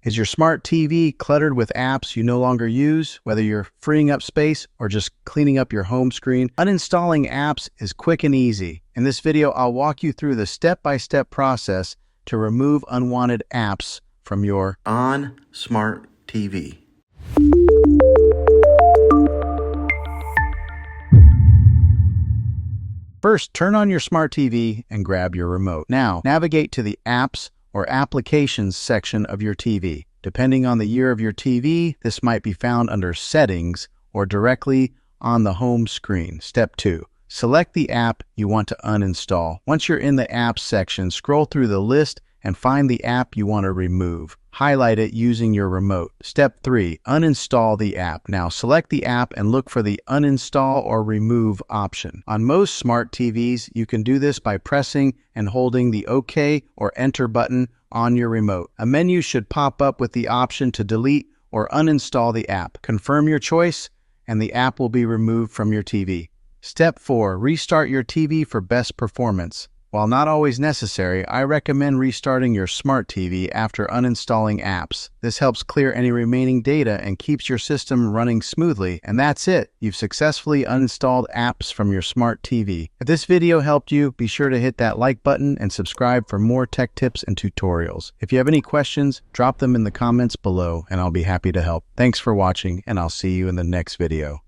Is your smart TV cluttered with apps you no longer use, whether you're freeing up space or just cleaning up your home screen? Uninstalling apps is quick and easy. In this video, I'll walk you through the step-by-step process to remove unwanted apps from your ONN Smart TV. First, turn on your smart TV and grab your remote. Now, navigate to the Apps or Applications section of your TV. Depending on the year of your TV, this might be found under Settings or directly on the home screen. Step 2. Select the app you want to uninstall. Once you're in the Apps section, scroll through the list and find the app you want to remove. Highlight it using your remote. Step 3. Uninstall the app. Now select the app and look for the uninstall or remove option. On most smart TVs, you can do this by pressing and holding the OK or Enter button on your remote. A menu should pop up with the option to delete or uninstall the app. Confirm your choice and the app will be removed from your TV. Step 4. Restart your TV for best performance. While not always necessary, I recommend restarting your smart TV after uninstalling apps. This helps clear any remaining data and keeps your system running smoothly. And that's it. You've successfully uninstalled apps from your smart TV. If this video helped you, be sure to hit that like button and subscribe for more tech tips and tutorials. If you have any questions, drop them in the comments below and I'll be happy to help. Thanks for watching and I'll see you in the next video.